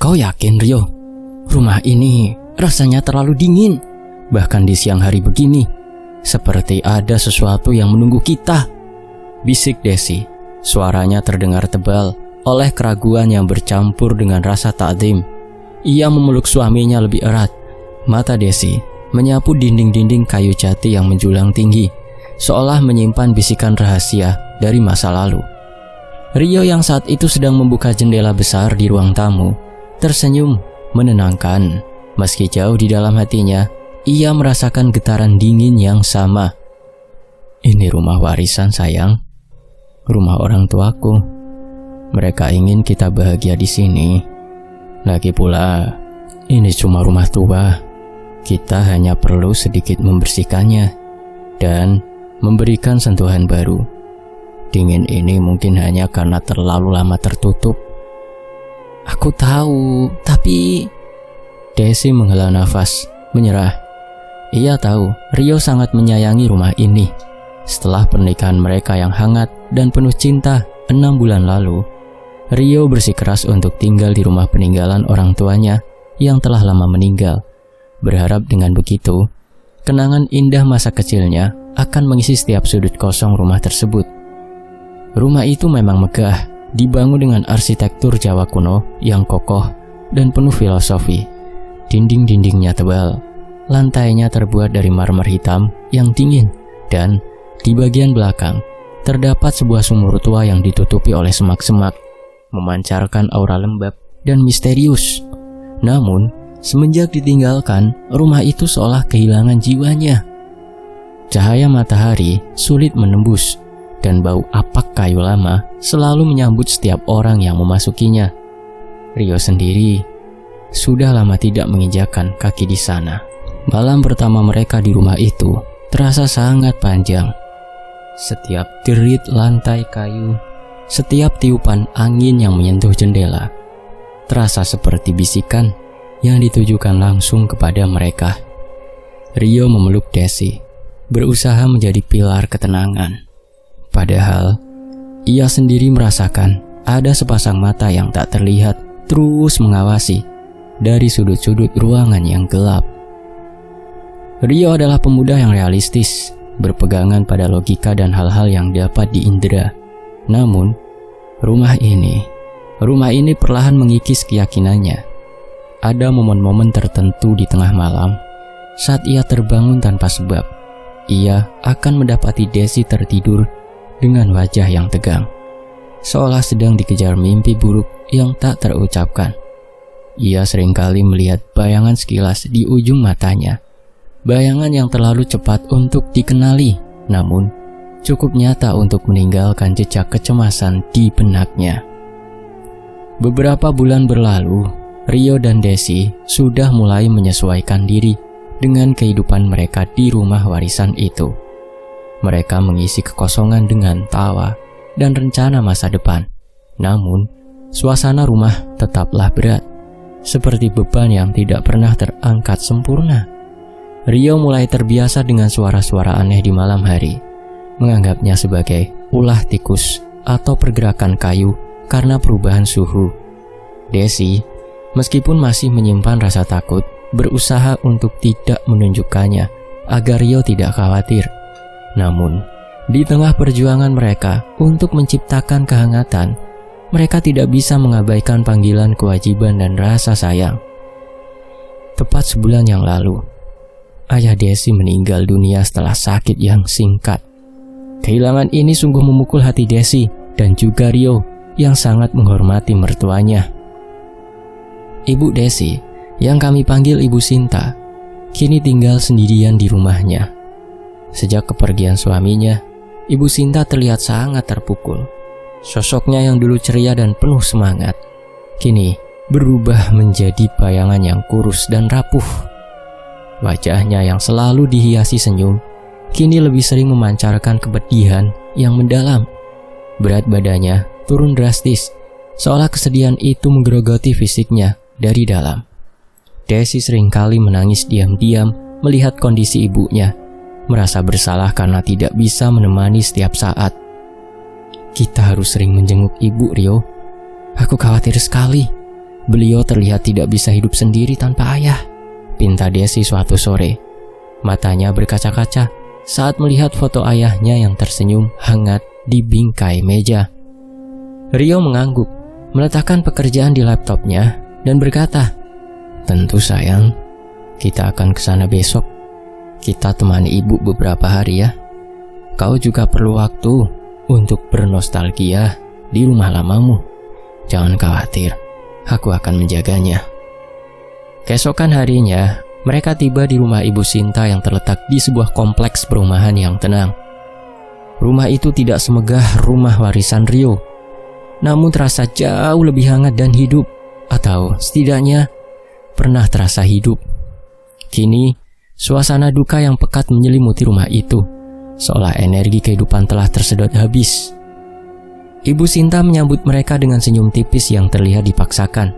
Kau yakin, Rio? Rumah ini rasanya terlalu dingin. Bahkan di siang hari begini, seperti ada sesuatu yang menunggu kita. Bisik Desi. Suaranya terdengar tebal oleh keraguan yang bercampur dengan rasa takzim. Ia memeluk suaminya lebih erat. Mata Desi menyapu dinding-dinding kayu jati yang menjulang tinggi, seolah menyimpan bisikan rahasia dari masa lalu. Rio yang saat itu sedang membuka jendela besar di ruang tamu, tersenyum menenangkan. Meski jauh di dalam hatinya, ia merasakan getaran dingin yang sama. Ini rumah warisan, sayang. Rumah orang tuaku. Mereka ingin kita bahagia di sini. Lagi pula, ini cuma rumah tua. Kita hanya perlu sedikit membersihkannya dan memberikan sentuhan baru. Dingin ini mungkin hanya karena terlalu lama tertutup. Aku tahu, tapi... Desi menghela nafas, menyerah. Ia tahu Rio sangat menyayangi rumah ini. Setelah pernikahan mereka yang hangat dan penuh cinta 6 bulan lalu, Rio bersikeras untuk tinggal di rumah peninggalan orang tuanya yang telah lama meninggal, berharap dengan begitu, kenangan indah masa kecilnya akan mengisi setiap sudut kosong rumah tersebut. Rumah itu memang megah, dibangun dengan arsitektur Jawa kuno yang kokoh dan penuh filosofi. Dinding-dindingnya tebal, lantainya terbuat dari marmer hitam yang dingin, dan di bagian belakang terdapat sebuah sumur tua yang ditutupi oleh semak-semak, memancarkan aura lembab dan misterius. Namun, semenjak ditinggalkan, rumah itu seolah kehilangan jiwanya. Cahaya matahari sulit menembus, dan bau apak kayu lama selalu menyambut setiap orang yang memasukinya. Rio sendiri sudah lama tidak menginjakkan kaki di sana. Malam pertama mereka di rumah itu terasa sangat panjang. Setiap derit lantai kayu, setiap tiupan angin yang menyentuh jendela, terasa seperti bisikan yang ditujukan langsung kepada mereka. Rio memeluk Desi, berusaha menjadi pilar ketenangan. Padahal, ia sendiri merasakan ada sepasang mata yang tak terlihat terus mengawasi dari sudut-sudut ruangan yang gelap. Rio adalah pemuda yang realistis, berpegangan pada logika dan hal-hal yang dapat diindera. Namun, rumah ini perlahan mengikis keyakinannya. Ada momen-momen tertentu di tengah malam, saat ia terbangun tanpa sebab, ia akan mendapati Desi tertidur dengan wajah yang tegang, seolah sedang dikejar mimpi buruk yang tak terucapkan. Ia seringkali melihat bayangan sekilas di ujung matanya, bayangan yang terlalu cepat untuk dikenali, namun cukup nyata untuk meninggalkan jejak kecemasan di benaknya. Beberapa bulan berlalu, Rio dan Desi sudah mulai menyesuaikan diri dengan kehidupan mereka di rumah warisan itu. Mereka mengisi kekosongan dengan tawa dan rencana masa depan. Namun, suasana rumah tetaplah berat, seperti beban yang tidak pernah terangkat sempurna. Rio mulai terbiasa dengan suara-suara aneh di malam hari, menganggapnya sebagai ulah tikus atau pergerakan kayu karena perubahan suhu. Desi, meskipun masih menyimpan rasa takut, berusaha untuk tidak menunjukkannya agar Rio tidak khawatir. Namun, di tengah perjuangan mereka untuk menciptakan kehangatan, mereka tidak bisa mengabaikan panggilan kewajiban dan rasa sayang. Tepat sebulan yang lalu, ayah Desi meninggal dunia setelah sakit yang singkat. Kehilangan ini sungguh memukul hati Desi dan juga Rio yang sangat menghormati mertuanya. Ibu Desi, yang kami panggil Ibu Sinta, kini tinggal sendirian di rumahnya. Sejak kepergian suaminya, Ibu Sinta terlihat sangat terpukul. Sosoknya yang dulu ceria dan penuh semangat, kini berubah menjadi bayangan yang kurus dan rapuh. Wajahnya yang selalu dihiasi senyum, kini lebih sering memancarkan kepedihan yang mendalam. Berat badannya turun drastis, seolah kesedihan itu menggerogoti fisiknya dari dalam. Desi seringkali menangis diam-diam melihat kondisi ibunya, merasa bersalah karena tidak bisa menemani setiap saat. Kita harus sering menjenguk ibu, Rio. Aku khawatir sekali. Beliau terlihat tidak bisa hidup sendiri tanpa ayah, pinta Desi suatu sore. Matanya berkaca-kaca saat melihat foto ayahnya yang tersenyum hangat di bingkai meja. Rio mengangguk, meletakkan pekerjaan di laptopnya dan berkata, "Tentu sayang, kita akan ke sana besok. Kita temani ibu beberapa hari ya. Kau juga perlu waktu untuk bernostalgia di rumah lamamu. Jangan khawatir, aku akan menjaganya." Keesokan harinya, mereka tiba di rumah Ibu Sinta yang terletak di sebuah kompleks perumahan yang tenang. Rumah itu tidak semegah rumah warisan Rio, namun terasa jauh lebih hangat dan hidup, atau setidaknya pernah terasa hidup. Kini, suasana duka yang pekat menyelimuti rumah itu, seolah energi kehidupan telah tersedot habis. Ibu Sinta menyambut mereka dengan senyum tipis yang terlihat dipaksakan.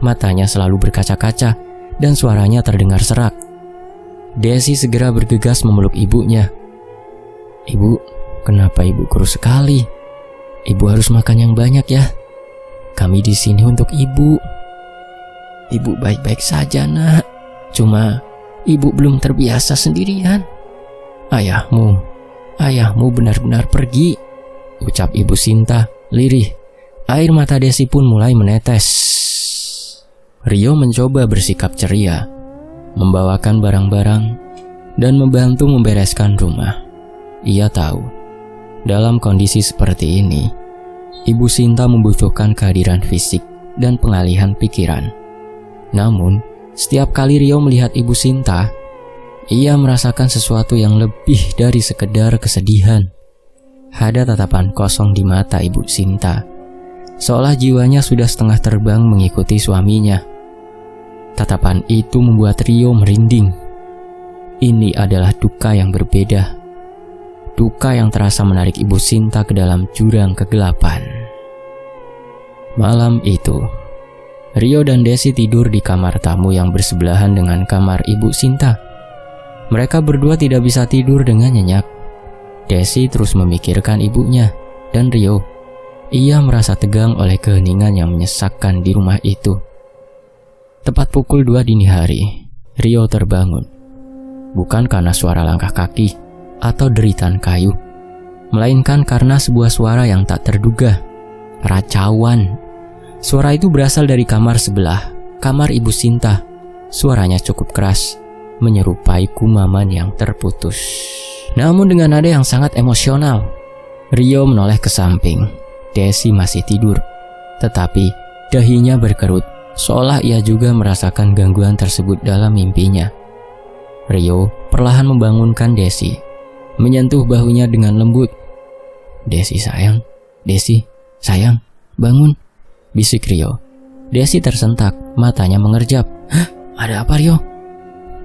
Matanya selalu berkaca-kaca dan suaranya terdengar serak. Desi segera bergegas memeluk ibunya. "Ibu, kenapa ibu kurus sekali? Ibu harus makan yang banyak ya. Kami di sini untuk ibu." "Ibu baik-baik saja, Nak. Cuma ibu belum terbiasa sendirian. Ayahmu benar-benar pergi," ucap Ibu Sinta lirih. Air mata Desi pun mulai menetes. Rio mencoba bersikap ceria, membawakan barang-barang, dan membantu membereskan rumah. Ia tahu, dalam kondisi seperti ini, Ibu Sinta membutuhkan kehadiran fisik dan pengalihan pikiran. Namun, setiap kali Rio melihat Ibu Sinta, ia merasakan sesuatu yang lebih dari sekedar kesedihan. Ada tatapan kosong di mata Ibu Sinta, seolah jiwanya sudah setengah terbang mengikuti suaminya. Tatapan itu membuat Rio merinding. Ini adalah duka yang berbeda. Duka yang terasa menarik Ibu Sinta ke dalam jurang kegelapan. Malam itu, Rio dan Desi tidur di kamar tamu yang bersebelahan dengan kamar Ibu Sinta. Mereka berdua tidak bisa tidur dengan nyenyak. Desi terus memikirkan ibunya, dan Rio, ia merasa tegang oleh keheningan yang menyesakkan di rumah itu. Tepat pukul 2 dini hari, Rio terbangun. Bukan karena suara langkah kaki atau deritan kayu, melainkan karena sebuah suara yang tak terduga. Racauan. Suara itu berasal dari kamar sebelah, kamar Ibu Sinta. Suaranya cukup keras, menyerupai kumaman yang terputus. Namun dengan nada yang sangat emosional. Rio menoleh ke samping. Desi masih tidur, tetapi dahinya berkerut, seolah ia juga merasakan gangguan tersebut dalam mimpinya. Rio perlahan membangunkan Desi, menyentuh bahunya dengan lembut. "Desi sayang, Desi sayang, bangun," bisik Rio. Desi tersentak, matanya mengerjap. "Hah? Ada apa, Rio?"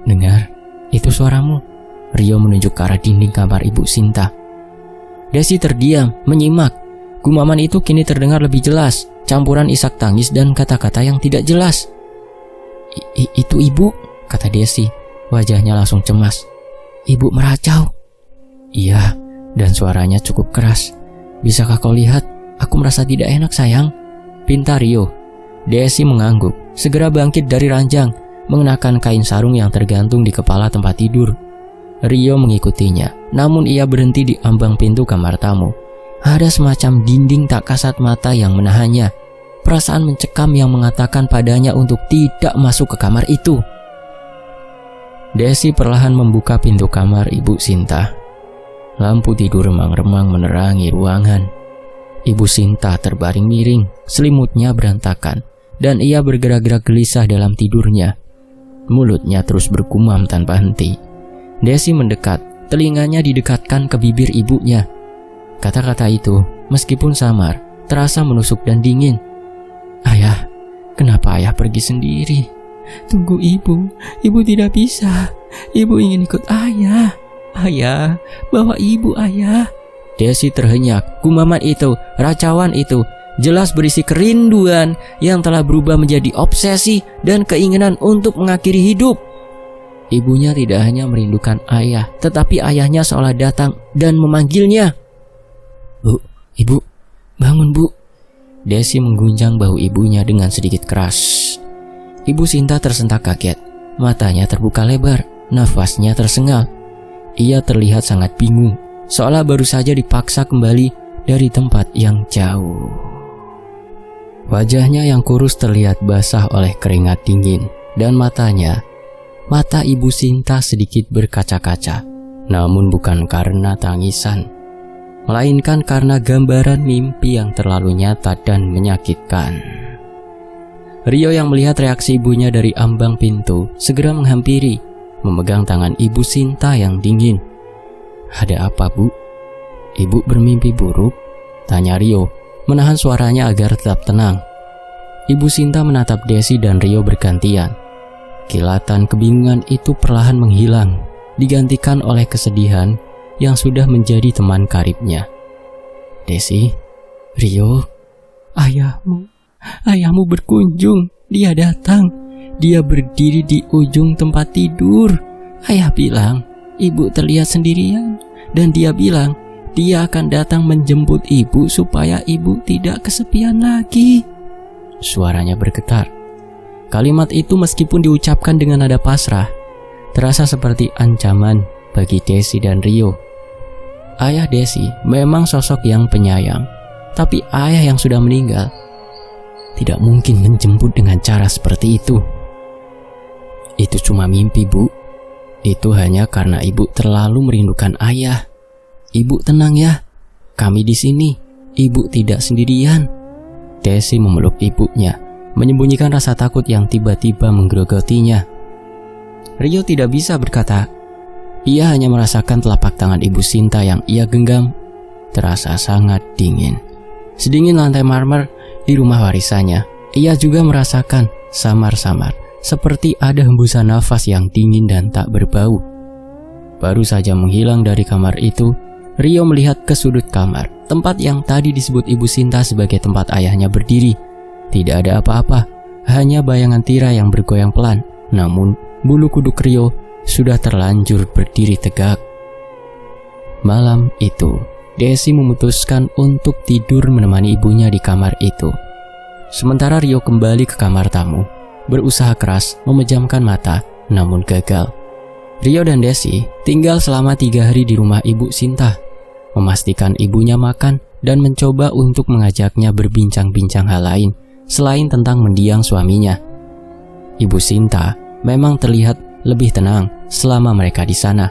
"Dengar, itu suaramu." Rio menunjuk ke arah dinding kamar Ibu Sinta. Desi terdiam, menyimak. Gumaman itu kini terdengar lebih jelas, campuran isak tangis dan kata-kata yang tidak jelas. Itu ibu," kata Desi. Wajahnya langsung cemas. "Ibu meracau." "Iya, dan suaranya cukup keras. Bisakah kau lihat? Aku merasa tidak enak, sayang," pinta Rio. Desi mengangguk, segera bangkit dari ranjang, mengenakan kain sarung yang tergantung di kepala tempat tidur. Rio mengikutinya, namun ia berhenti di ambang pintu kamar tamu. Ada semacam dinding tak kasat mata yang menahannya. Perasaan mencekam yang mengatakan padanya untuk tidak masuk ke kamar itu. Desi perlahan membuka pintu kamar Ibu Sinta. Lampu tidur remang-remang menerangi ruangan. Ibu Sinta terbaring miring, selimutnya berantakan, dan ia bergerak-gerak gelisah dalam tidurnya. Mulutnya terus bergumam tanpa henti. Desi mendekat, telinganya didekatkan ke bibir ibunya. Kata-kata itu, meskipun samar, terasa menusuk dan dingin. "Ayah, kenapa ayah pergi sendiri?" "Tunggu ibu, ibu tidak bisa. Ibu ingin ikut ayah. Ayah, bawa ibu ayah." Desi terhenyak. Gumaman itu, racauan itu, jelas berisi kerinduan yang telah berubah menjadi obsesi dan keinginan untuk mengakhiri hidup. Ibunya tidak hanya merindukan ayah, tetapi ayahnya seolah datang dan memanggilnya. "Bu, ibu, bangun bu." Desi mengguncang bahu ibunya dengan sedikit keras. Ibu Sinta tersentak kaget. Matanya terbuka lebar, nafasnya tersengal. Ia terlihat sangat bingung, seolah baru saja dipaksa kembali dari tempat yang jauh. Wajahnya yang kurus terlihat basah oleh keringat dingin, dan mata Ibu Sinta sedikit berkaca-kaca. Namun bukan karena tangisan, melainkan karena gambaran mimpi yang terlalu nyata dan menyakitkan. Rio yang melihat reaksi ibunya dari ambang pintu segera menghampiri, memegang tangan Ibu Sinta yang dingin. "Ada apa, Bu? Ibu bermimpi buruk?" tanya Rio, menahan suaranya agar tetap tenang. Ibu Sinta menatap Desi dan Rio bergantian. Kilatan kebingungan itu perlahan menghilang, digantikan oleh kesedihan yang sudah menjadi teman karibnya. "Desi, Rio, ayahmu berkunjung. Dia datang. Dia berdiri di ujung tempat tidur. Ayah bilang, ibu terlihat sendirian. Dan dia bilang, dia akan datang menjemput ibu supaya ibu tidak kesepian lagi." Suaranya bergetar. Kalimat itu meskipun diucapkan dengan nada pasrah, terasa seperti ancaman bagi Desi dan Rio. Ayah Desi memang sosok yang penyayang, tapi ayah yang sudah meninggal tidak mungkin menjemput dengan cara seperti itu. "Itu cuma mimpi, Bu. Itu hanya karena ibu terlalu merindukan ayah. Ibu tenang ya, kami di sini. Ibu tidak sendirian." Desi memeluk ibunya, menyembunyikan rasa takut yang tiba-tiba menggerogotinya. Rio tidak bisa berkata. Ia hanya merasakan telapak tangan Ibu Sinta yang ia genggam terasa sangat dingin. Sedingin lantai marmer di rumah warisannya. Ia juga merasakan samar-samar, seperti ada hembusan nafas yang dingin dan tak berbau. Baru saja menghilang dari kamar itu, Rio melihat ke sudut kamar, tempat yang tadi disebut Ibu Sinta sebagai tempat ayahnya berdiri. Tidak ada apa-apa, hanya bayangan tirai yang bergoyang pelan. Namun, bulu kuduk Rio sudah terlanjur berdiri tegak. Malam itu, Desi memutuskan untuk tidur menemani ibunya di kamar itu. Sementara Rio kembali ke kamar tamu, berusaha keras memejamkan mata, namun gagal. Rio dan Desi tinggal selama 3 hari di rumah Ibu Sinta, memastikan ibunya makan dan mencoba untuk mengajaknya berbincang-bincang hal lain selain tentang mendiang suaminya. Ibu Sinta memang terlihat lebih tenang selama mereka di sana.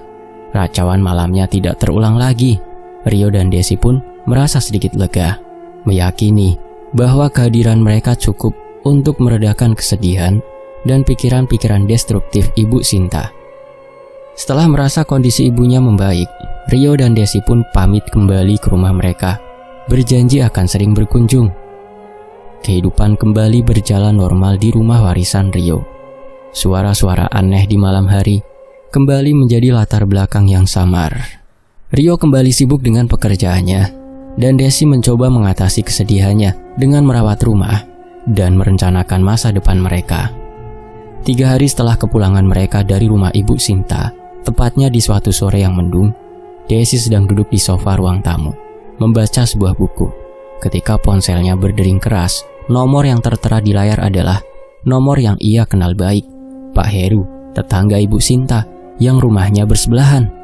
Racauan malamnya tidak terulang lagi. Rio dan Desi pun merasa sedikit lega, meyakini bahwa kehadiran mereka cukup untuk meredakan kesedihan dan pikiran-pikiran destruktif Ibu Sinta. Setelah merasa kondisi ibunya membaik, Rio dan Desi pun pamit kembali ke rumah mereka, berjanji akan sering berkunjung. Kehidupan kembali berjalan normal di rumah warisan Rio. Suara-suara aneh di malam hari kembali menjadi latar belakang yang samar. Rio kembali sibuk dengan pekerjaannya, dan Desi mencoba mengatasi kesedihannya dengan merawat rumah dan merencanakan masa depan mereka. 3 hari setelah kepulangan mereka dari rumah Ibu Sinta, tepatnya di suatu sore yang mendung, Desi sedang duduk di sofa ruang tamu, membaca sebuah buku. Ketika ponselnya berdering keras, nomor yang tertera di layar adalah nomor yang ia kenal baik, Pak Heru, tetangga Ibu Sinta yang rumahnya bersebelahan.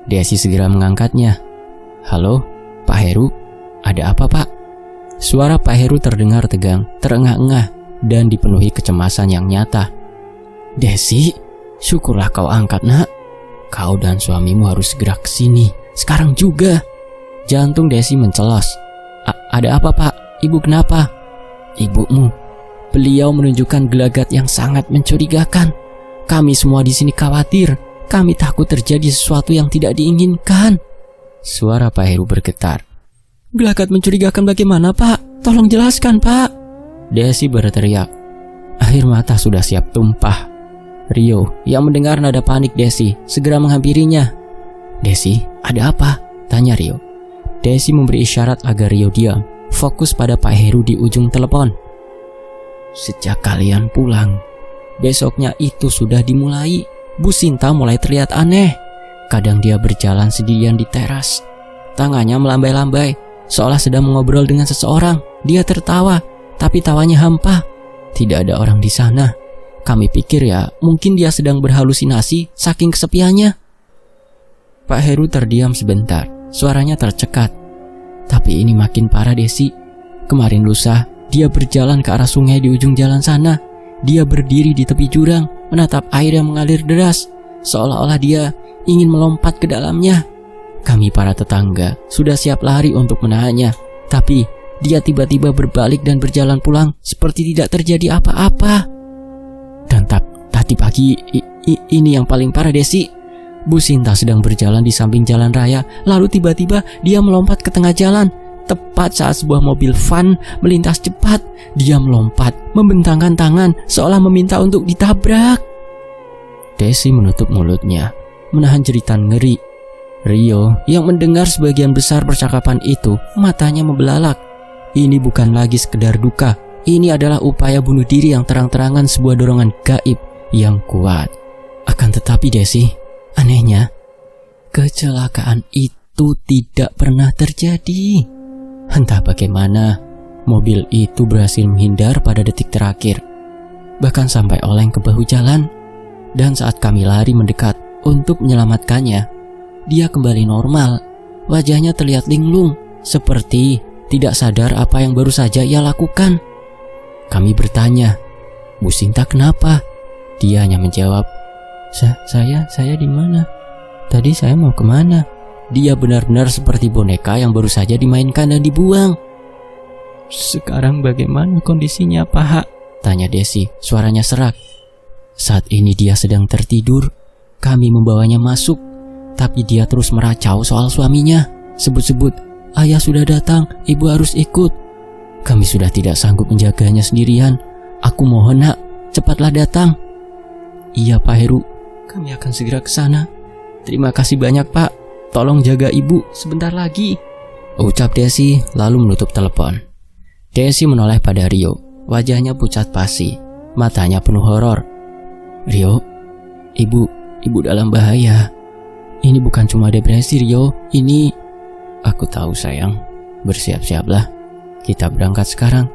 Desi segera mengangkatnya. "Halo, Pak Heru, ada apa, Pak?" Suara Pak Heru terdengar tegang, terengah-engah, dan dipenuhi kecemasan yang nyata. "Desi, syukurlah kau angkat, Nak. Kau dan suamimu harus segera ke sini, sekarang juga." Jantung Desi mencelos. "Ada apa, Pak? Ibu kenapa?" "Ibumu. Beliau menunjukkan gelagat yang sangat mencurigakan. Kami semua di sini khawatir. Kami takut terjadi sesuatu yang tidak diinginkan." Suara Pak Heru bergetar. "Gelagat mencurigakan bagaimana, Pak? Tolong jelaskan, Pak." Desi berteriak. Air mata sudah siap tumpah. Rio yang mendengar nada panik Desi segera menghampirinya. "Desi, ada apa?" tanya Rio. Desi memberi isyarat agar Rio diam, fokus pada Pak Heru di ujung telepon. "Sejak kalian pulang, besoknya itu sudah dimulai. Bu Sinta mulai terlihat aneh. Kadang dia berjalan sendirian di teras. Tangannya melambai-lambai, seolah sedang mengobrol dengan seseorang. Dia tertawa, tapi tawanya hampa. Tidak ada orang di sana. Kami pikir ya, mungkin dia sedang berhalusinasi saking kesepiannya. Pak Heru terdiam sebentar, suaranya tercekat. Tapi ini makin parah, Desi. Kemarin lusa, dia berjalan ke arah sungai di ujung jalan sana. Dia berdiri di tepi jurang, menatap air yang mengalir deras, seolah-olah dia ingin melompat ke dalamnya. Kami para tetangga sudah siap lari untuk menahannya, tapi dia tiba-tiba berbalik dan berjalan pulang seperti tidak terjadi apa-apa. Dan tadi pagi, ini yang paling parah, Desi. Bu Sinta sedang berjalan di samping jalan raya, lalu tiba-tiba dia melompat ke tengah jalan. Tepat saat sebuah mobil van melintas cepat, dia melompat, membentangkan tangan, seolah meminta untuk ditabrak. Desi menutup mulutnya, menahan jeritan ngeri. Rio yang mendengar sebagian besar percakapan itu, matanya membelalak. Ini bukan lagi sekedar duka, ini adalah upaya bunuh diri yang terang-terangan, sebuah dorongan gaib yang kuat. Akan tetapi Desi, anehnya, kecelakaan itu tidak pernah terjadi. Entah bagaimana, mobil itu berhasil menghindar pada detik terakhir, bahkan sampai oleng ke bahu jalan. Dan saat kami lari mendekat untuk menyelamatkannya, dia kembali normal. Wajahnya terlihat linglung, seperti tidak sadar apa yang baru saja ia lakukan. Kami bertanya, Bu Sinta kenapa? Dia hanya menjawab, Saya di mana? Tadi saya mau kemana? Dia benar-benar seperti boneka yang baru saja dimainkan dan dibuang. Sekarang bagaimana kondisinya, Pak? Tanya Desi, suaranya serak. Saat ini dia sedang tertidur. Kami membawanya masuk, tapi dia terus meracau soal suaminya. Sebut-sebut, ayah sudah datang, ibu harus ikut. Kami sudah tidak sanggup menjaganya sendirian. Aku mohon, Nak, cepatlah datang. Iya, Pak Heru, kami akan segera ke sana. Terima kasih banyak, Pak. Tolong jaga ibu sebentar lagi, ucap Desi lalu menutup telepon. Desi menoleh pada Rio, wajahnya pucat pasi, matanya penuh horor. Rio, ibu dalam bahaya. Ini bukan cuma depresi, Rio, ini... Aku tahu sayang, bersiap-siaplah. Kita berangkat sekarang.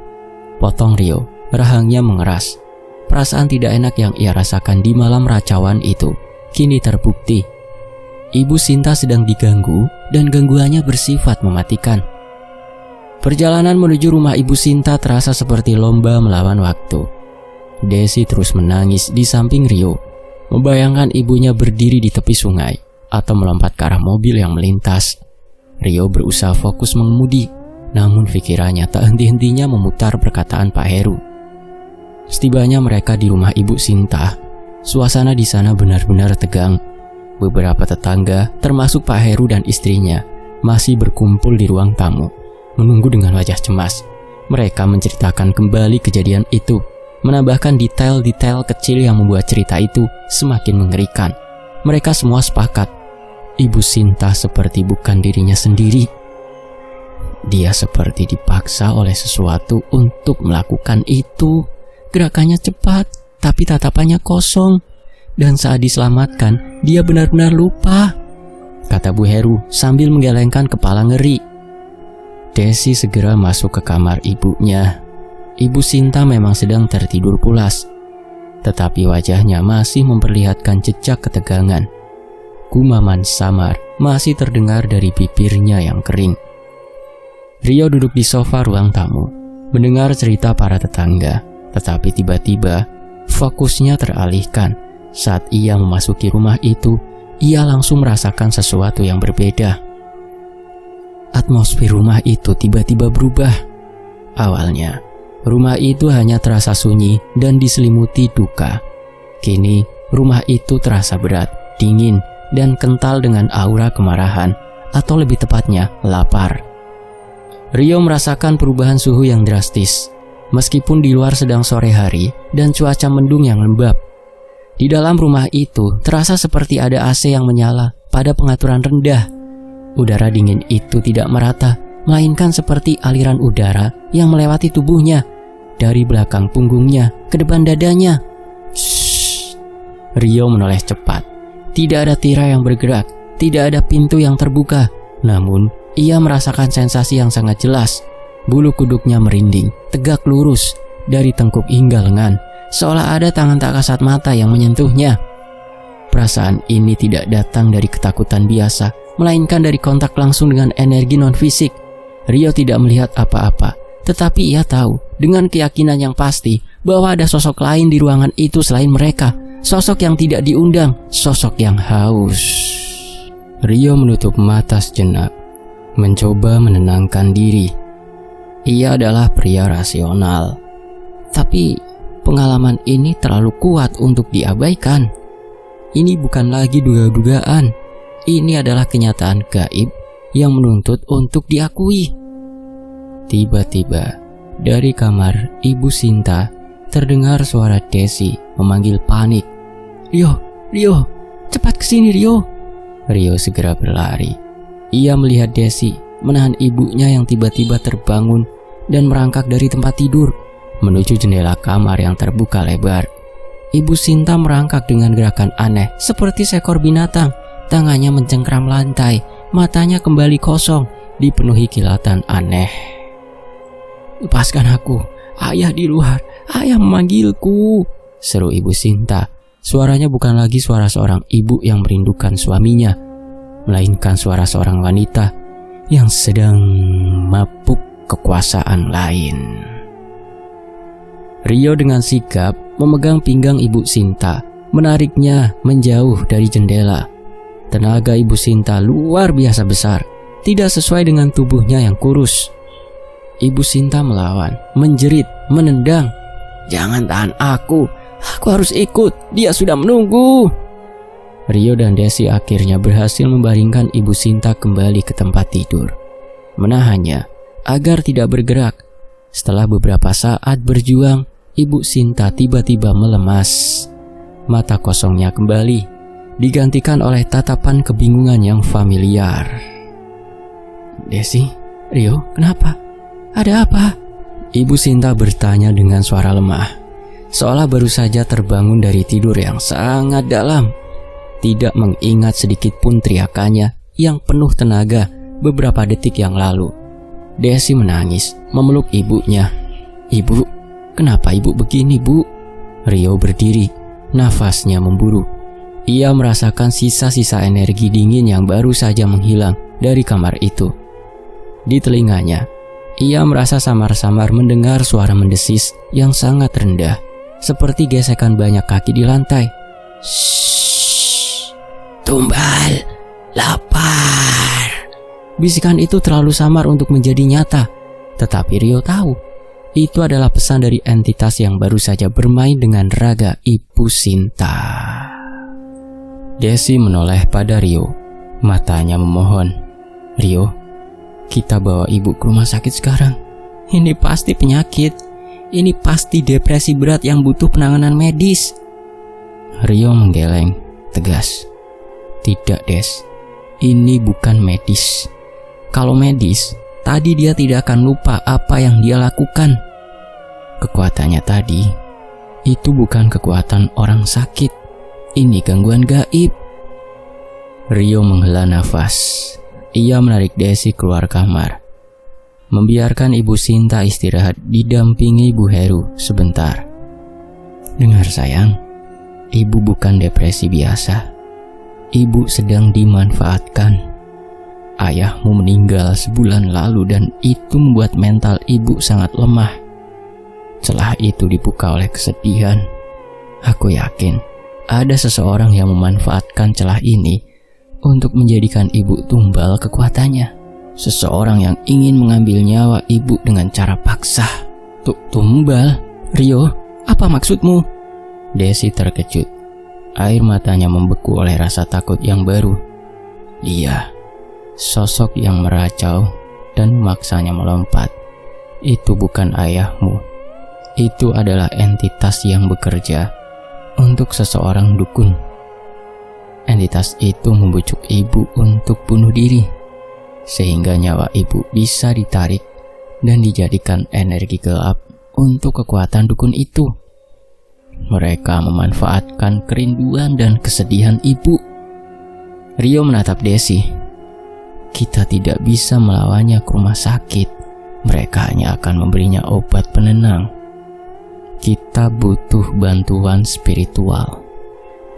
Potong Rio, rahangnya mengeras. Perasaan tidak enak yang ia rasakan di malam racauan itu kini terbukti. Ibu Sinta sedang diganggu dan gangguannya bersifat mematikan. Perjalanan menuju rumah Ibu Sinta terasa seperti lomba melawan waktu. Desi terus menangis di samping Rio, membayangkan ibunya berdiri di tepi sungai atau melompat ke arah mobil yang melintas. Rio berusaha fokus mengemudi, namun pikirannya tak henti-hentinya memutar perkataan Pak Heru. Setibanya mereka di rumah Ibu Sinta, suasana di sana benar-benar tegang. Beberapa tetangga, termasuk Pak Heru dan istrinya, masih berkumpul di ruang tamu, menunggu dengan wajah cemas. Mereka menceritakan kembali kejadian itu, menambahkan detail-detail kecil yang membuat cerita itu semakin mengerikan. Mereka semua sepakat, Ibu Sinta seperti bukan dirinya sendiri. Dia seperti dipaksa oleh sesuatu untuk melakukan itu. Gerakannya cepat, tapi tatapannya kosong. Dan saat diselamatkan, dia benar-benar lupa, kata Bu Heru sambil menggelengkan kepala ngeri. Desi segera masuk ke kamar ibunya. Ibu Sinta memang sedang tertidur pulas, tetapi wajahnya masih memperlihatkan jejak ketegangan. Gumaman samar masih terdengar dari bibirnya yang kering. Rio duduk di sofa ruang tamu, mendengar cerita para tetangga, tetapi tiba-tiba fokusnya teralihkan. Saat ia memasuki rumah itu, ia langsung merasakan sesuatu yang berbeda. Atmosfer rumah itu tiba-tiba berubah. Awalnya, rumah itu hanya terasa sunyi dan diselimuti duka. Kini, rumah itu terasa berat, dingin, dan kental dengan aura kemarahan, atau lebih tepatnya, lapar. Rio merasakan perubahan suhu yang drastis, meskipun di luar sedang sore hari dan cuaca mendung yang lembab. Di dalam rumah itu terasa seperti ada AC yang menyala pada pengaturan rendah. Udara dingin itu tidak merata, melainkan seperti aliran udara yang melewati tubuhnya, dari belakang punggungnya ke depan dadanya. Shh. Rio menoleh cepat. Tidak ada tirai yang bergerak, tidak ada pintu yang terbuka. Namun, Ia merasakan sensasi yang sangat jelas. Bulu kuduknya merinding, tegak lurus dari tengkuk hingga lengan, seolah ada tangan tak kasat mata yang menyentuhnya. Perasaan ini tidak datang dari ketakutan biasa, melainkan dari kontak langsung dengan energi non-fisik. Rio tidak melihat apa-apa, tetapi ia tahu dengan keyakinan yang pasti bahwa ada sosok lain di ruangan itu selain mereka. Sosok yang tidak diundang, sosok yang haus. Rio menutup mata sejenak, mencoba menenangkan diri. Ia adalah pria rasional, tapi pengalaman ini terlalu kuat untuk diabaikan. Ini bukan lagi duga-dugaan, ini adalah kenyataan gaib yang menuntut untuk diakui. Tiba-tiba, dari kamar Ibu Sinta terdengar suara Desi memanggil panik. Rio, cepat kesini Rio. Rio segera berlari. Ia melihat Desi menahan ibunya yang tiba-tiba terbangun dan merangkak dari tempat tidur menuju jendela kamar yang terbuka lebar. Ibu Sinta merangkak dengan gerakan aneh seperti seekor binatang. Tangannya mencengkram lantai, matanya kembali kosong, dipenuhi kilatan aneh. "Lepaskan aku, ayah di luar, ayah memanggilku," seru Ibu Sinta. Suaranya bukan lagi suara seorang ibu yang merindukan suaminya, melainkan suara seorang wanita yang sedang mabuk kekuasaan lain. Rio dengan sigap memegang pinggang Ibu Sinta, menariknya menjauh dari jendela. Tenaga Ibu Sinta luar biasa besar, tidak sesuai dengan tubuhnya yang kurus. Ibu Sinta melawan, menjerit, menendang. "Jangan tahan aku harus ikut, dia sudah menunggu." Rio dan Desi akhirnya berhasil membaringkan Ibu Sinta kembali ke tempat tidur, menahannya agar tidak bergerak. Setelah beberapa saat berjuang, Ibu Sinta tiba-tiba melemas. Mata kosongnya kembali digantikan oleh tatapan kebingungan yang familiar. "Desi, Rio, kenapa? Ada apa?" Ibu Sinta bertanya dengan suara lemah, seolah baru saja terbangun dari tidur yang sangat dalam. Tidak mengingat sedikit pun teriakannya yang penuh tenaga beberapa detik yang lalu. Desi menangis, memeluk ibunya. "Ibu, kenapa ibu begini, Bu?" Rio berdiri, nafasnya memburu. Ia merasakan sisa-sisa energi dingin yang baru saja menghilang dari kamar itu. Di telinganya, ia merasa samar-samar mendengar suara mendesis yang sangat rendah, seperti gesekan banyak kaki di lantai. "Shh, tumbal, lapar." Bisikan itu terlalu samar untuk menjadi nyata, tetapi Rio tahu itu adalah pesan dari entitas yang baru saja bermain dengan raga Ibu Sinta. Desi menoleh pada Rio, matanya memohon. "Rio, kita bawa ibu ke rumah sakit sekarang. Ini pasti penyakit. Ini pasti depresi berat yang butuh penanganan medis." Rio menggeleng, tegas. "Tidak, Des. Ini bukan medis. Kalau medis, tadi dia tidak akan lupa apa yang dia lakukan. Kekuatannya tadi, itu bukan kekuatan orang sakit. Ini gangguan gaib." Rio menghela nafas. Ia menarik Desi keluar kamar, membiarkan Ibu Sinta istirahat didampingi Ibu Heru sebentar. "Dengar sayang, ibu bukan depresi biasa. Ibu sedang dimanfaatkan. Ayahmu meninggal sebulan lalu dan itu membuat mental ibu sangat lemah. Celah itu dibuka oleh kesedihan. Aku yakin ada seseorang yang memanfaatkan celah ini untuk menjadikan ibu tumbal kekuatannya. Seseorang yang ingin mengambil nyawa ibu dengan cara paksa." Tumbal? Rio, apa maksudmu?" Desi terkejut. Air matanya membeku oleh rasa takut yang baru. Iya, sosok yang meracau dan memaksanya melompat. Itu bukan ayahmu. Itu adalah entitas yang bekerja untuk seseorang dukun. Entitas itu membujuk ibu untuk bunuh diri, sehingga nyawa ibu bisa ditarik dan dijadikan energi gelap untuk kekuatan dukun itu. Mereka memanfaatkan kerinduan dan kesedihan ibu. Rio menatap Desi. kita tidak bisa melawannya ke rumah sakit. Mereka hanya akan memberinya obat penenang. Kita butuh bantuan spiritual.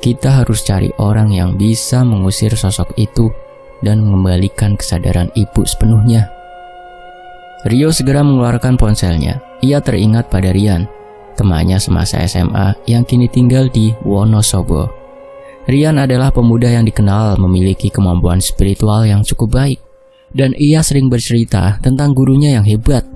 Kita harus cari orang yang bisa mengusir sosok itu dan mengembalikan kesadaran ibu sepenuhnya. Rio segera mengeluarkan ponselnya. Ia teringat pada Rian, temannya semasa SMA yang kini tinggal di Wonosobo. Rian adalah pemuda yang dikenal memiliki kemampuan spiritual yang cukup baik, dan ia sering bercerita tentang gurunya yang hebat.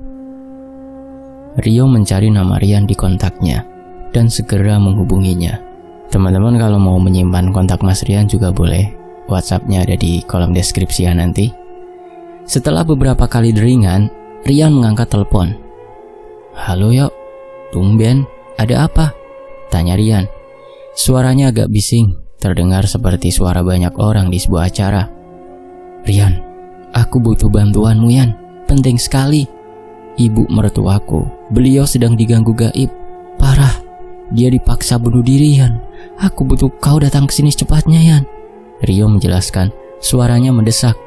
Rio mencari nama Rian di kontaknya dan segera menghubunginya. Teman-teman kalau mau menyimpan kontak Mas Rian juga boleh. WhatsApp-nya ada di kolom deskripsi ya nanti. Setelah beberapa kali deringan, Rian mengangkat telepon. "Halo Yok, tumben, ada apa?" tanya Rian. Suaranya agak bising, terdengar seperti suara banyak orang di sebuah acara. "Rian, aku butuh bantuanmu Yan, penting sekali. Ibu mertuaku, beliau sedang diganggu gaib, parah. Dia dipaksa bunuh diri Yan. Aku butuh kau datang ke sini secepatnya Yan." Rio menjelaskan, suaranya mendesak.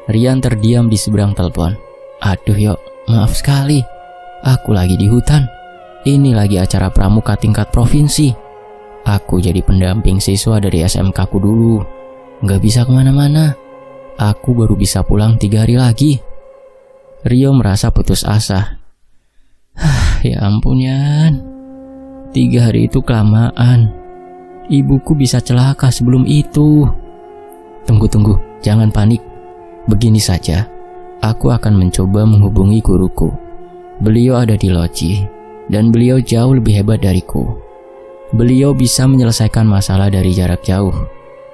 Rian terdiam di seberang telepon. "Aduh Yok, maaf sekali. Aku lagi di hutan. Ini lagi acara pramuka tingkat provinsi. Aku jadi pendamping siswa dari SMK ku dulu. Gak bisa kemana-mana. Aku baru bisa pulang 3 hari lagi." Rio merasa putus asa. Ya ampun Yan, 3 hari itu kelamaan. Ibuku bisa celaka sebelum itu. Tunggu, jangan panik. Begini saja, aku akan mencoba menghubungi guruku. Beliau ada di loji, dan beliau jauh lebih hebat dariku. Beliau bisa menyelesaikan masalah dari jarak jauh.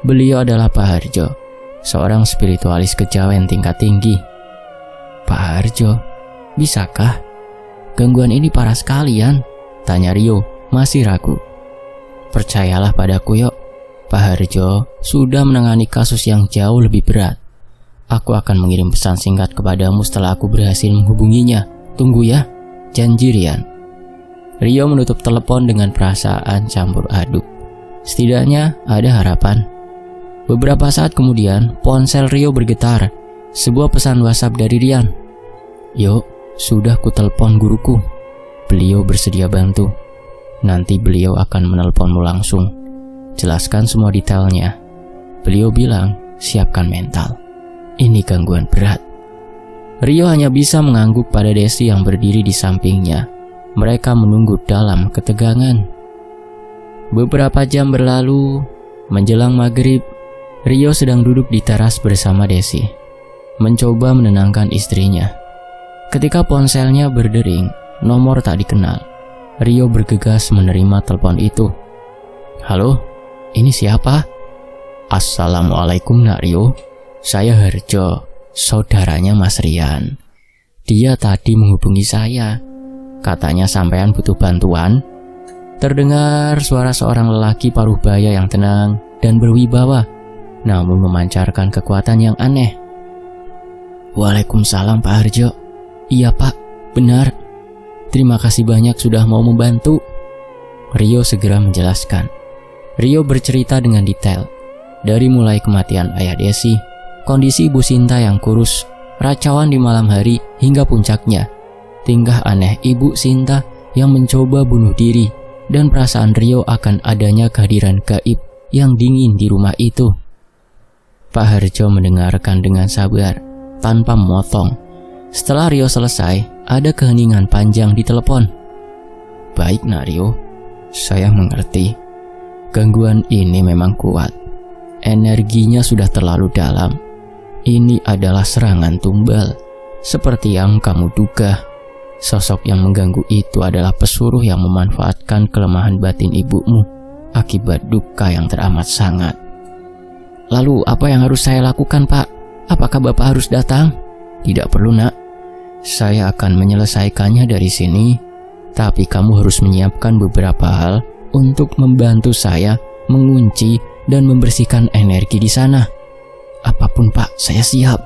Beliau adalah Pak Harjo, seorang spiritualis kejawen tingkat tinggi. "Pak Harjo, bisakah? Gangguan ini parah sekali Yan?" tanya Rio, masih ragu. "Percayalah padaku Yok, Pak Harjo sudah menangani kasus yang jauh lebih berat. Aku akan mengirim pesan singkat kepadamu setelah aku berhasil menghubunginya. Tunggu ya, janji Rian." Rio menutup telepon dengan perasaan campur aduk. Setidaknya ada harapan. Beberapa saat kemudian, ponsel Rio bergetar. Sebuah pesan WhatsApp dari Rian. "Yok, sudah kutelepon guruku. Beliau bersedia bantu. Nanti beliau akan menelponmu langsung. Jelaskan semua detailnya. Beliau bilang, siapkan mental. Ini gangguan berat." Rio hanya bisa mengangguk pada Desi yang berdiri di sampingnya. Mereka menunggu dalam ketegangan. Beberapa jam berlalu, menjelang maghrib, Rio sedang duduk di teras bersama Desi, mencoba menenangkan istrinya. Ketika ponselnya berdering, nomor tak dikenal. Rio bergegas menerima telepon itu. "Halo, ini siapa?" "Assalamualaikum Nak Rio, saya Harjo, saudaranya Mas Rian. Dia tadi menghubungi saya. Katanya sampean butuh bantuan." Terdengar suara seorang lelaki paruh baya yang tenang dan berwibawa, namun memancarkan kekuatan yang aneh. "Waalaikumsalam Pak Harjo. Iya Pak, benar. Terima kasih banyak sudah mau membantu." Rio segera menjelaskan. Rio bercerita dengan detail, dari mulai kematian ayah Desi, kondisi Ibu Sinta yang kurus, racauan di malam hari, hingga puncaknya, tingkah aneh Ibu Sinta yang mencoba bunuh diri, dan perasaan Rio akan adanya kehadiran gaib yang dingin di rumah itu. Pak Harjo mendengarkan dengan sabar, tanpa memotong. Setelah Rio selesai, ada keheningan panjang di telepon. "Baik Nak Rio, saya mengerti. Gangguan ini memang kuat. Energinya sudah terlalu dalam. Ini adalah serangan tumbal. Seperti yang kamu duga, sosok yang mengganggu itu adalah pesuruh yang memanfaatkan kelemahan batin ibumu akibat duka yang teramat sangat." "Lalu apa yang harus saya lakukan Pak? Apakah Bapak harus datang?" "Tidak perlu Nak. Saya akan menyelesaikannya dari sini. Tapi kamu harus menyiapkan beberapa hal untuk membantu saya mengunci dan membersihkan energi di sana." "Apapun Pak, saya siap."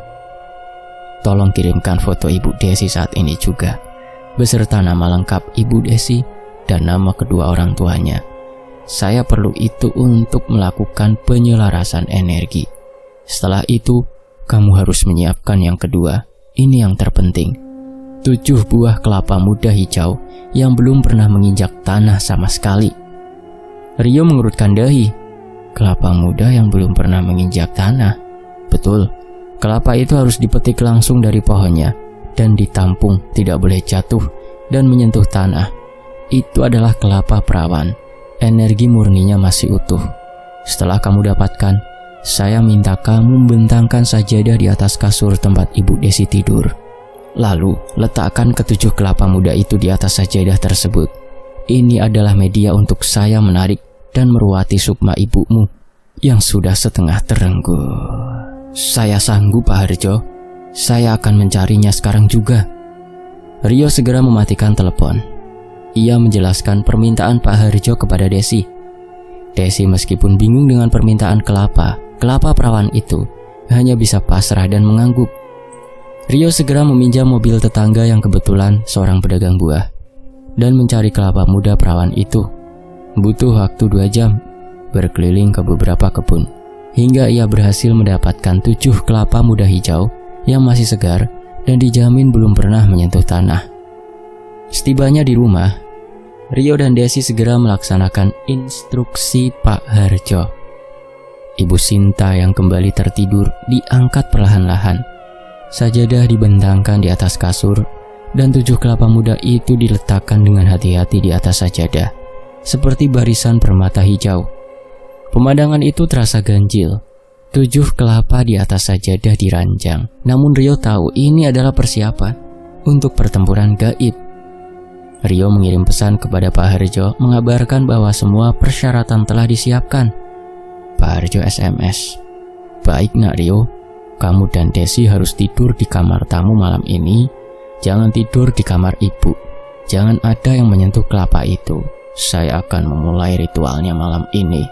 "Tolong kirimkan foto Ibu Desi saat ini juga, beserta nama lengkap Ibu Desi dan nama kedua orang tuanya. Saya perlu itu untuk melakukan penyelarasan energi. Setelah itu, kamu harus menyiapkan yang kedua. Ini yang terpenting. 7 buah kelapa muda hijau yang belum pernah menginjak tanah sama sekali. Rio mengurutkan dahi. Kelapa muda yang belum pernah menginjak tanah. Betul, kelapa itu harus dipetik langsung dari pohonnya dan ditampung, tidak boleh jatuh dan menyentuh tanah. Itu adalah kelapa perawan. Energi murninya masih utuh. Setelah kamu dapatkan, saya minta kamu membentangkan sajadah di atas kasur tempat Ibu Desi tidur. Lalu, letakkan ke-7 kelapa muda itu di atas sajadah tersebut. Ini adalah media untuk saya menarik dan meruati sukma ibumu yang sudah setengah terenggut. Saya sanggup, Pak Harjo. Saya akan mencarinya sekarang juga. Rio segera mematikan telepon. Ia menjelaskan permintaan Pak Harjo kepada Desi. Desi meskipun bingung dengan permintaan kelapa perawan itu, hanya bisa pasrah dan mengangguk. Rio segera meminjam mobil tetangga yang kebetulan seorang pedagang buah dan mencari kelapa muda perawan itu. Butuh waktu 2 jam berkeliling ke beberapa kebun hingga ia berhasil mendapatkan 7 kelapa muda hijau yang masih segar dan dijamin belum pernah menyentuh tanah. Setibanya di rumah, Rio dan Desi segera melaksanakan instruksi Pak Harjo. Ibu Sinta yang kembali tertidur diangkat perlahan-lahan. Sajadah dibentangkan di atas kasur dan 7 kelapa muda itu diletakkan dengan hati-hati di atas sajadah, seperti barisan permata hijau. Pemandangan itu terasa ganjil. 7 kelapa di atas sajadah diranjang. Namun Rio tahu ini adalah persiapan untuk pertempuran gaib. Rio mengirim pesan kepada Pak Harjo mengabarkan bahwa semua persyaratan telah disiapkan. Pak Harjo SMS, "Baik nak Rio, kamu dan Desi harus tidur di kamar tamu malam ini. Jangan tidur di kamar ibu. Jangan ada yang menyentuh kelapa itu. Saya akan memulai ritualnya malam ini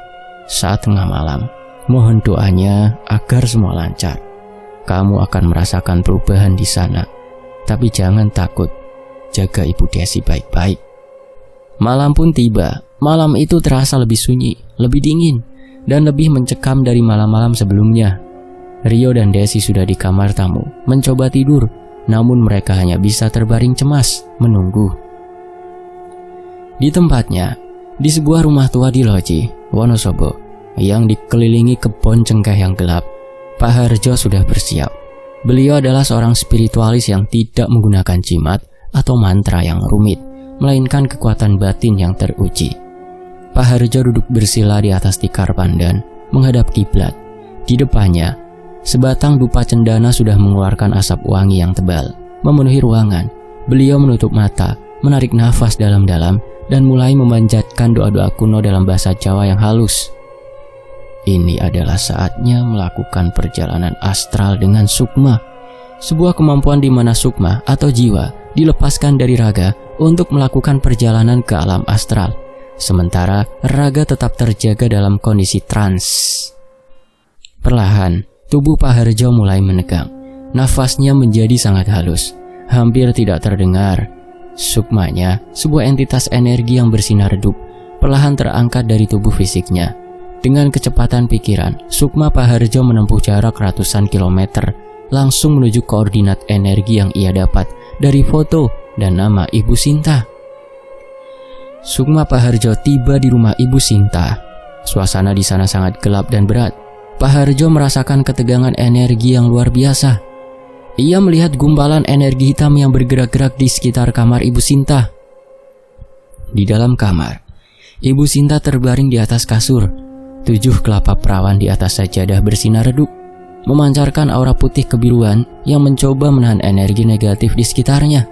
saat tengah malam. Mohon doanya agar semua lancar. Kamu akan merasakan perubahan di sana. Tapi jangan takut. Jaga Ibu Desi baik-baik." Malam pun tiba. Malam itu terasa lebih sunyi, lebih dingin, dan lebih mencekam dari malam-malam sebelumnya. Rio dan Desi sudah di kamar tamu, mencoba tidur, namun mereka hanya bisa terbaring cemas, menunggu. Di tempatnya, di sebuah rumah tua di Loji, Wonosobo, yang dikelilingi kebun cengkeh yang gelap, Pak Harjo sudah bersiap. Beliau adalah seorang spiritualis yang tidak menggunakan jimat atau mantra yang rumit, melainkan kekuatan batin yang teruji. Pak Harjo duduk bersila di atas tikar pandan, menghadap kiblat. Di depannya, sebatang dupa cendana sudah mengeluarkan asap wangi yang tebal, memenuhi ruangan. Beliau menutup mata, menarik nafas dalam-dalam, dan mulai memanjatkan doa-doa kuno dalam bahasa Jawa yang halus. Ini adalah saatnya melakukan perjalanan astral dengan sukma, sebuah kemampuan di mana sukma atau jiwa dilepaskan dari raga untuk melakukan perjalanan ke alam astral. Sementara raga tetap terjaga dalam kondisi trans. Perlahan, tubuh Pak Harjo mulai menegang. Nafasnya menjadi sangat halus, hampir tidak terdengar. Sukmanya, sebuah entitas energi yang bersinar redup, perlahan terangkat dari tubuh fisiknya. Dengan kecepatan pikiran, sukma Pak Harjo menempuh jarak ratusan kilometer, langsung menuju koordinat energi yang ia dapat dari foto dan nama Ibu Sinta. Sukma Pak Harjo tiba di rumah Ibu Sinta. Suasana di sana sangat gelap dan berat. Pak Harjo merasakan ketegangan energi yang luar biasa. Ia melihat gumpalan energi hitam yang bergerak-gerak di sekitar kamar Ibu Sinta. Di dalam kamar, Ibu Sinta terbaring di atas kasur. 7 kelapa perawan di atas sajadah bersinar redup, memancarkan aura putih kebiruan yang mencoba menahan energi negatif di sekitarnya.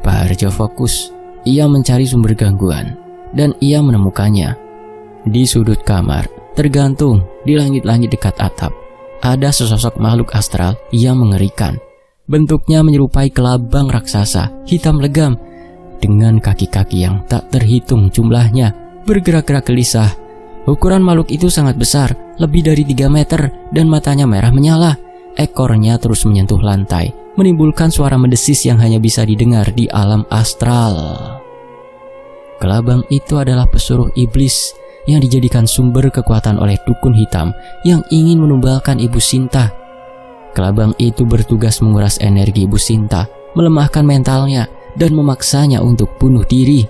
Pak Harjo fokus. Ia mencari sumber gangguan, dan ia menemukannya. Di sudut kamar, tergantung di langit-langit dekat atap, ada sesosok makhluk astral yang mengerikan. Bentuknya menyerupai kelabang raksasa, hitam legam, dengan kaki-kaki yang tak terhitung jumlahnya, bergerak-gerak gelisah. Ukuran makhluk itu sangat besar, lebih dari 3 meter, dan matanya merah menyala. Ekornya terus menyentuh lantai, menimbulkan suara mendesis yang hanya bisa didengar di alam astral. Kelabang itu adalah pesuruh iblis yang dijadikan sumber kekuatan oleh dukun hitam yang ingin menumbalkan Ibu Sinta. Kelabang itu bertugas menguras energi Ibu Sinta, melemahkan mentalnya, dan memaksanya untuk bunuh diri.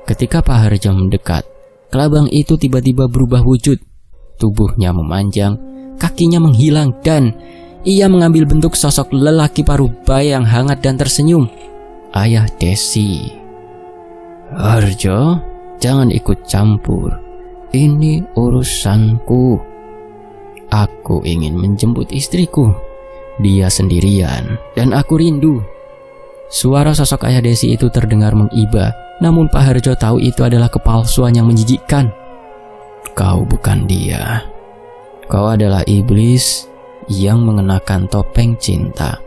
Ketika Pak Harjo mendekat, kelabang itu tiba-tiba berubah wujud. Tubuhnya memanjang, kakinya menghilang, dan ia mengambil bentuk sosok lelaki parubaya yang hangat dan tersenyum. Ayah Desi. "Harjo, jangan ikut campur. Ini urusanku. Aku ingin menjemput istriku. Dia sendirian dan aku rindu." Suara sosok ayah Desi itu terdengar mengiba, namun Pak Harjo tahu itu adalah kepalsuan yang menjijikkan. "Kau bukan dia. Kau adalah iblis yang mengenakan topeng cinta.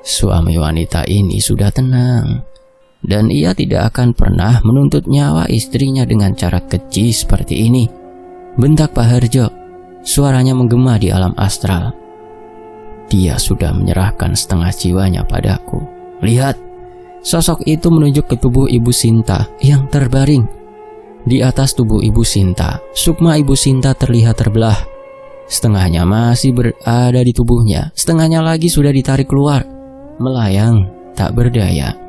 Suami wanita ini sudah tenang, dan ia tidak akan pernah menuntut nyawa istrinya dengan cara keji seperti ini," bentak Pak Harjo. Suaranya menggema di alam astral. "Dia sudah menyerahkan setengah jiwanya padaku. Lihat." Sosok itu menunjuk ke tubuh Ibu Sinta yang terbaring. Di atas tubuh Ibu Sinta, sukma Ibu Sinta terlihat terbelah. Setengahnya masih berada di tubuhnya, setengahnya lagi sudah ditarik keluar, melayang tak berdaya,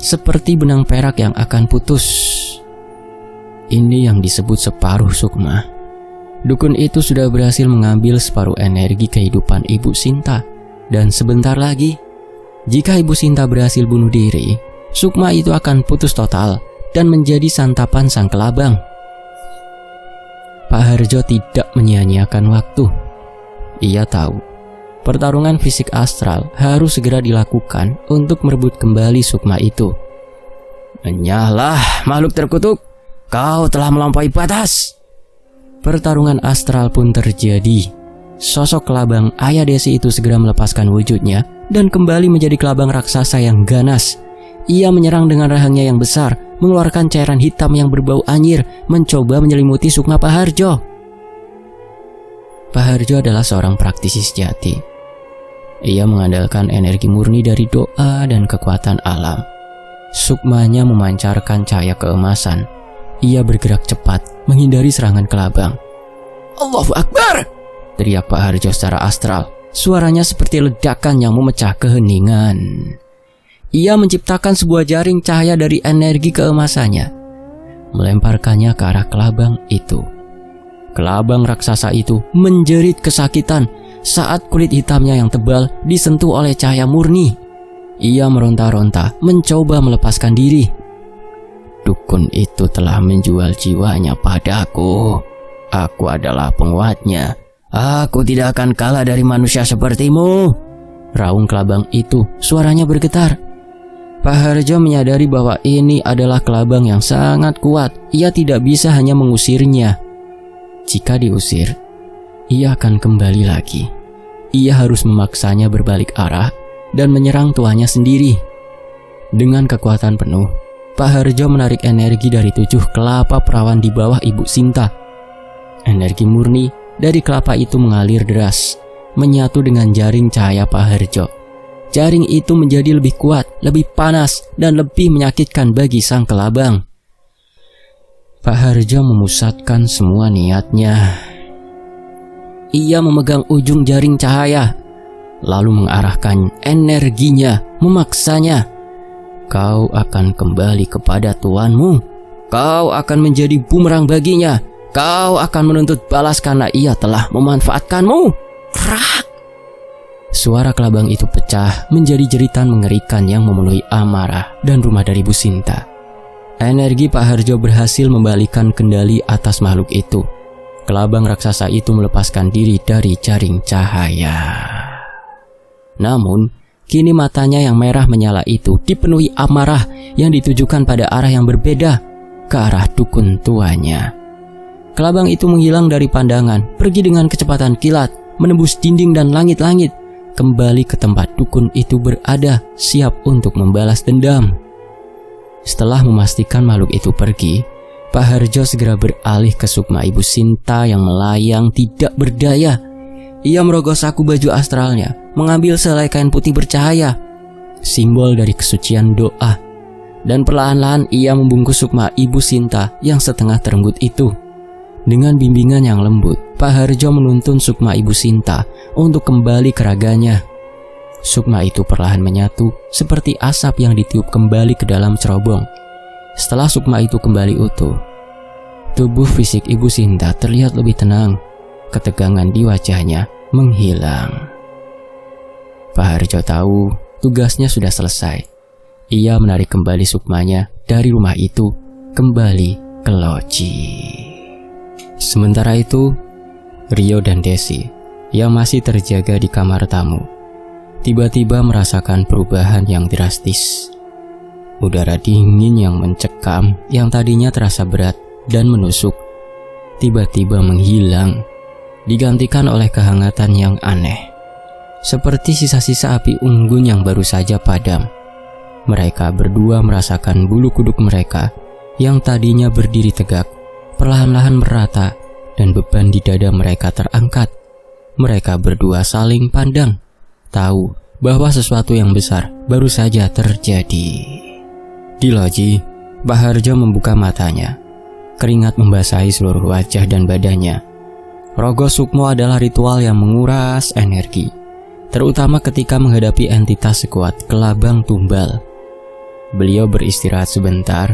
seperti benang perak yang akan putus. Ini yang disebut separuh sukma. Dukun itu sudah berhasil mengambil separuh energi kehidupan Ibu Sinta, dan sebentar lagi, jika Ibu Sinta berhasil bunuh diri, sukma itu akan putus total dan menjadi santapan sang kelabang. Pak Harjo tidak menyia-nyiakan waktu. Ia tahu pertarungan fisik astral harus segera dilakukan untuk merebut kembali sukma itu. "Menyahlah, makhluk terkutuk. Kau telah melampaui batas." Pertarungan astral pun terjadi. Sosok kelabang ayah Desi itu segera melepaskan wujudnya dan kembali menjadi kelabang raksasa yang ganas. Ia menyerang dengan rahangnya yang besar, mengeluarkan cairan hitam yang berbau anyir, mencoba menyelimuti sukma Pak Harjo. Pak Harjo adalah seorang praktisi sejati. Ia mengandalkan energi murni dari doa dan kekuatan alam. Sukmanya memancarkan cahaya keemasan. Ia bergerak cepat menghindari serangan kelabang. "Allahu Akbar!" teriak Pak Harjo secara astral. Suaranya seperti ledakan yang memecah keheningan. Ia menciptakan sebuah jaring cahaya dari energi keemasannya, melemparkannya ke arah kelabang itu. Kelabang raksasa itu menjerit kesakitan saat kulit hitamnya yang tebal disentuh oleh cahaya murni. Ia meronta-ronta mencoba melepaskan diri. "Dukun itu telah menjual jiwanya padaku. Aku adalah penguatnya. Aku tidak akan kalah dari manusia sepertimu," raung kelabang itu. Suaranya bergetar. Pak Harjo menyadari bahwa ini adalah kelabang yang sangat kuat. Ia tidak bisa hanya mengusirnya. Jika diusir, ia akan kembali lagi. Ia harus memaksanya berbalik arah dan menyerang tuannya sendiri. Dengan kekuatan penuh, Pak Harjo menarik energi dari 7 kelapa perawan di bawah Ibu Sinta. Energi murni dari kelapa itu mengalir deras, menyatu dengan jaring cahaya Pak Harjo. Jaring itu menjadi lebih kuat, lebih panas, dan lebih menyakitkan bagi sang kelabang. Pak Harjo memusatkan semua niatnya. Ia memegang ujung jaring cahaya, lalu mengarahkan energinya, memaksanya. "Kau akan kembali kepada tuanmu. Kau akan menjadi bumerang baginya. Kau akan menuntut balas karena ia telah memanfaatkanmu." Rak! Suara kelabang itu pecah menjadi jeritan mengerikan yang memenuhi amarah dan rumah dari Bu Sinta. Energi Pak Harjo berhasil membalikan kendali atas makhluk itu. Kelabang raksasa itu melepaskan diri dari jaring cahaya. Namun, kini matanya yang merah menyala itu dipenuhi amarah yang ditujukan pada arah yang berbeda, ke arah dukun tuanya. Kelabang itu menghilang dari pandangan, pergi dengan kecepatan kilat, menembus dinding dan langit-langit, kembali ke tempat dukun itu berada, siap untuk membalas dendam. Setelah memastikan makhluk itu pergi, Pak Harjo segera beralih ke sukma Ibu Sinta yang melayang tidak berdaya. Ia merogoh saku baju astralnya, mengambil selai kain putih bercahaya, simbol dari kesucian doa, dan perlahan-lahan ia membungkus sukma Ibu Sinta yang setengah terenggut itu. Dengan bimbingan yang lembut, Pak Harjo menuntun Sukma Ibu Sinta untuk kembali ke raganya. Sukma itu perlahan menyatu seperti asap yang ditiup kembali ke dalam cerobong. Setelah Sukma itu kembali utuh, tubuh fisik Ibu Sinta terlihat lebih tenang. Ketegangan di wajahnya menghilang. Pak Harjo tahu tugasnya sudah selesai. Ia menarik kembali Sukmanya dari rumah itu kembali ke loji. Sementara itu, Rio dan Desi yang masih terjaga di kamar tamu tiba-tiba merasakan perubahan yang drastis. Udara dingin yang mencekam yang tadinya terasa berat dan menusuk tiba-tiba menghilang, digantikan oleh kehangatan yang aneh, seperti sisa-sisa api unggun yang baru saja padam. Mereka berdua merasakan bulu kuduk mereka yang tadinya berdiri tegak perlahan-lahan merata dan beban di dada mereka terangkat. Mereka berdua saling pandang, tahu bahwa sesuatu yang besar baru saja terjadi. Di loji, Pak Harjo membuka matanya. Keringat membasahi seluruh wajah dan badannya. Rogo Sukmo adalah ritual yang menguras energi, terutama ketika menghadapi entitas sekuat kelabang tumbal. Beliau beristirahat sebentar,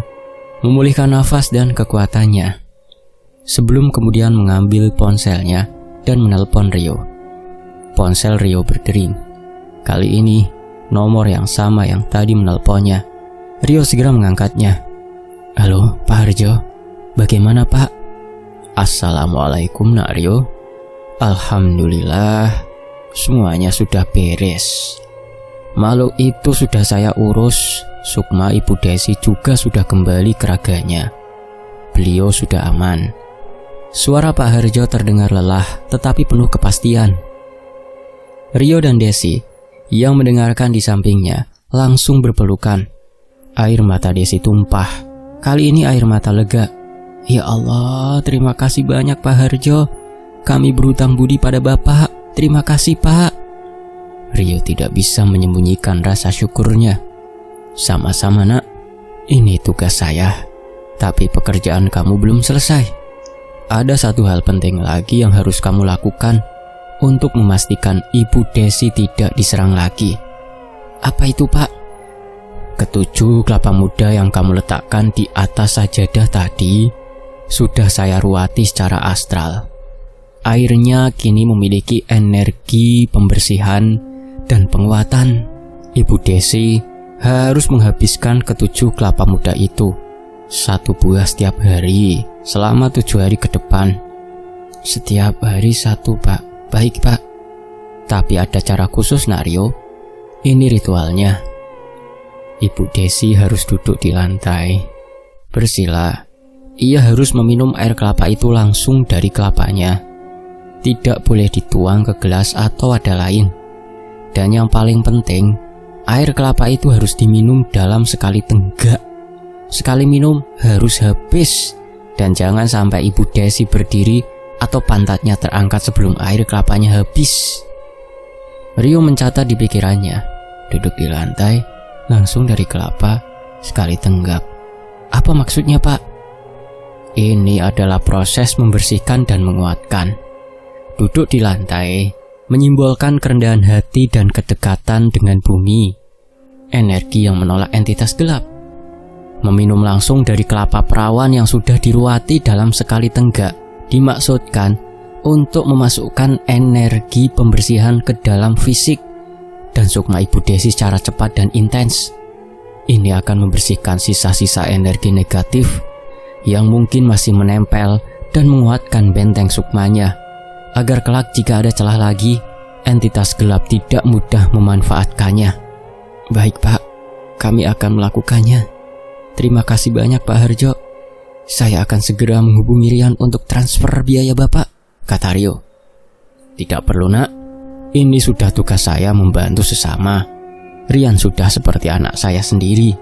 memulihkan nafas dan kekuatannya, sebelum kemudian mengambil ponselnya dan menelpon Rio. Ponsel Rio berdering. Kali ini, nomor yang sama yang tadi menelponnya. Rio segera mengangkatnya. Halo, Pak Harjo. Bagaimana, Pak? Assalamualaikum, Nak Rio. Alhamdulillah, semuanya sudah beres. Makhluk itu sudah saya urus. Sukma Ibu Desi juga sudah kembali ke raganya. Beliau sudah aman. Suara Pak Harjo terdengar lelah tetapi penuh kepastian. Rio dan Desi yang mendengarkan di sampingnya langsung berpelukan. Air mata Desi tumpah. Kali ini air mata lega. Ya Allah, terima kasih banyak Pak Harjo. Kami berhutang budi pada Bapak. Terima kasih, Pak. Rio tidak bisa menyembunyikan rasa syukurnya. Sama-sama, Nak. Ini tugas saya. Tapi pekerjaan kamu belum selesai. Ada satu hal penting lagi yang harus kamu lakukan untuk memastikan Ibu Desi tidak diserang lagi. Apa itu, Pak? Ketujuh kelapa muda yang kamu letakkan di atas sajadah tadi sudah saya ruati secara astral. Airnya kini memiliki energi pembersihan dan penguatan. Ibu Desi harus menghabiskan ketujuh kelapa muda itu, satu buah setiap hari selama 7 hari ke depan. Setiap hari satu, Pak. Baik, Pak. Tapi ada cara khusus, Nak Rio. Ini ritualnya. Ibu Desi harus duduk di lantai, bersila. Ia harus meminum air kelapa itu langsung dari kelapanya. Tidak boleh dituang ke gelas atau wadah lain. Dan yang paling penting, air kelapa itu harus diminum dalam sekali tenggak. Sekali minum harus habis. Dan jangan sampai Ibu Desi berdiri atau pantatnya terangkat sebelum air kelapanya habis. Rio mencatat di pikirannya. Duduk di lantai, langsung dari kelapa, sekali tenggak. Apa maksudnya, Pak? Ini adalah proses membersihkan dan menguatkan. Duduk di lantai menyimbolkan kerendahan hati dan kedekatan dengan bumi, energi yang menolak entitas gelap. Meminum langsung dari kelapa perawan yang sudah diruati dalam sekali tenggak dimaksudkan untuk memasukkan energi pembersihan ke dalam fisik dan sukma Ibu Desi secara cepat dan intens. Ini akan membersihkan sisa-sisa energi negatif yang mungkin masih menempel dan menguatkan benteng sukmanya, agar kelak jika ada celah lagi, entitas gelap tidak mudah memanfaatkannya. Baik, Pak, kami akan melakukannya. Terima kasih banyak, Pak Harjo. Saya akan segera menghubungi Rian untuk transfer biaya Bapak, kata Rio. Tidak perlu, Nak. Ini sudah tugas saya membantu sesama. Rian sudah seperti anak saya sendiri.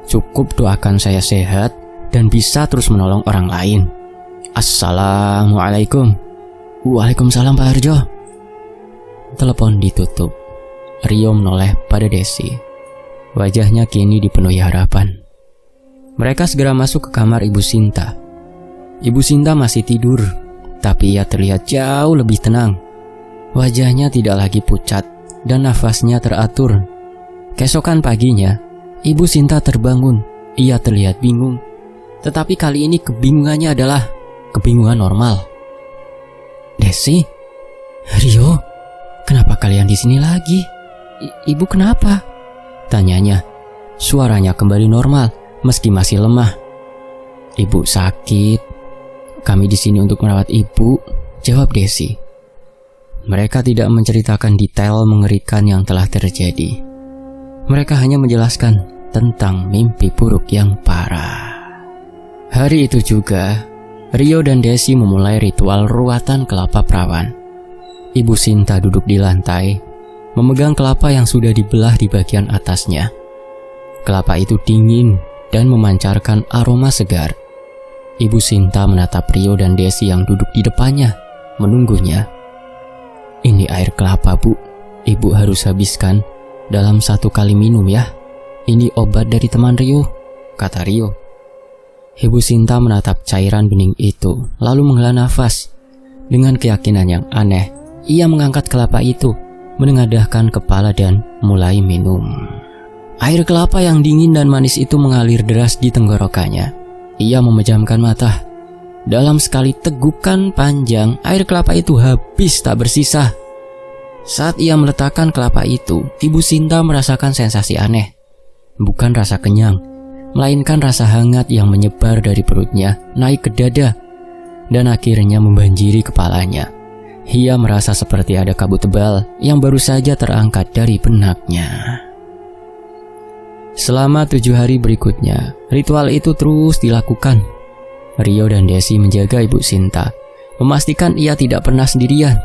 Cukup doakan saya sehat dan bisa terus menolong orang lain. Assalamualaikum. Waalaikumsalam, Pak Harjo. Telepon ditutup. Rio menoleh pada Desi. Wajahnya kini dipenuhi harapan. Mereka segera masuk ke kamar Ibu Sinta. Ibu Sinta masih tidur. tapi ia terlihat jauh lebih tenang. Wajahnya tidak lagi pucat dan nafasnya teratur. Keesokan paginya, Ibu Sinta terbangun. Ia terlihat bingung, tetapi kali ini kebingungannya adalah kebingungan normal. "Desi, Rio, kenapa kalian di sini lagi? Ibu kenapa?" tanyanya. Suaranya kembali normal meski masih lemah. "Ibu sakit. Kami di sini untuk merawat ibu," jawab Desi. Mereka tidak menceritakan detail mengerikan yang telah terjadi. Mereka hanya menjelaskan tentang mimpi buruk yang parah. Hari itu juga, Rio dan Desi memulai ritual ruatan kelapa perawan. Ibu Sinta duduk di lantai, memegang kelapa yang sudah dibelah di bagian atasnya. Kelapa itu dingin dan memancarkan aroma segar. Ibu Sinta menatap Rio dan Desi yang duduk di depannya, menunggunya. "Ini air kelapa, Bu. Ibu harus habiskan dalam 1 kali minum ya. Ini obat dari teman Rio," kata Rio. Ibu Sinta menatap cairan bening itu, lalu menghela nafas. Dengan keyakinan yang aneh, ia mengangkat kelapa itu, menengadahkan kepala dan mulai minum. Air kelapa yang dingin dan manis itu mengalir deras di tenggorokannya. Ia memejamkan mata. Dalam sekali tegukan panjang, air kelapa itu habis tak bersisa. Saat ia meletakkan kelapa itu, Ibu Sinta merasakan sensasi aneh. Bukan rasa kenyang, melainkan rasa hangat yang menyebar dari perutnya, naik ke dada, dan akhirnya membanjiri kepalanya. Ia merasa seperti ada kabut tebal yang baru saja terangkat dari benaknya. Selama 7 hari berikutnya, ritual itu terus dilakukan. Rio dan Desi menjaga Ibu Sinta, memastikan ia tidak pernah sendirian.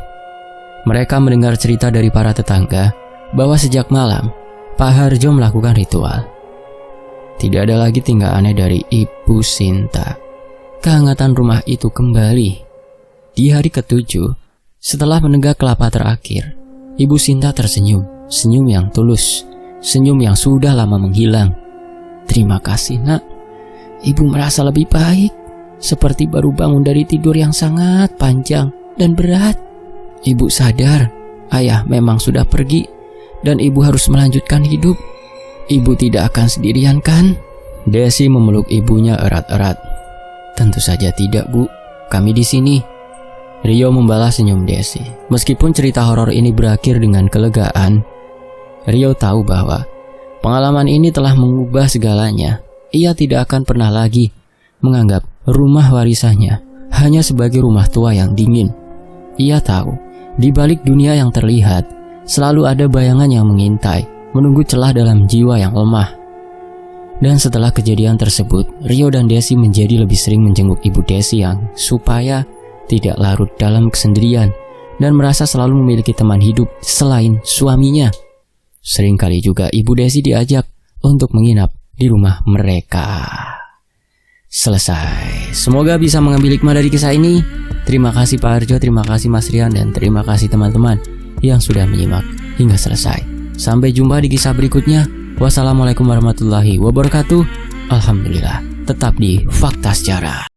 Mereka mendengar cerita dari para tetangga bahwa sejak malam, Pak Harjo melakukan ritual. Tidak ada lagi tingkah aneh dari Ibu Sinta. Kehangatan rumah itu kembali. Di hari ke-7, setelah menenggak kelapa terakhir, Ibu Sinta tersenyum, senyum yang tulus, senyum yang sudah lama menghilang. "Terima kasih, Nak. Ibu merasa lebih baik, seperti baru bangun dari tidur yang sangat panjang dan berat. Ibu sadar, Ayah memang sudah pergi, dan Ibu harus melanjutkan hidup. Ibu tidak akan sendirian, kan?" Desi memeluk ibunya erat-erat. "Tentu saja tidak, Bu. Kami di sini." Rio membalas senyum Desi. Meskipun cerita horor ini berakhir dengan kelegaan, Rio tahu bahwa pengalaman ini telah mengubah segalanya. Ia tidak akan pernah lagi menganggap rumah warisannya hanya sebagai rumah tua yang dingin. Ia tahu, di balik dunia yang terlihat, selalu ada bayangan yang mengintai, menunggu celah dalam jiwa yang lemah. Dan setelah kejadian tersebut, Rio dan Desi menjadi lebih sering menjenguk Ibu Desi yang supaya tidak larut dalam kesendirian dan merasa selalu memiliki teman hidup selain suaminya. Seringkali juga Ibu Desi diajak untuk menginap di rumah mereka. Selesai. Semoga bisa mengambil hikmah dari kisah ini. Terima kasih Pak Harjo, terima kasih Mas Rian, dan terima kasih teman-teman yang sudah menyimak hingga selesai. Sampai jumpa di kisah berikutnya. Wassalamualaikum warahmatullahi wabarakatuh. Alhamdulillah, tetap di Fakta Sejarah.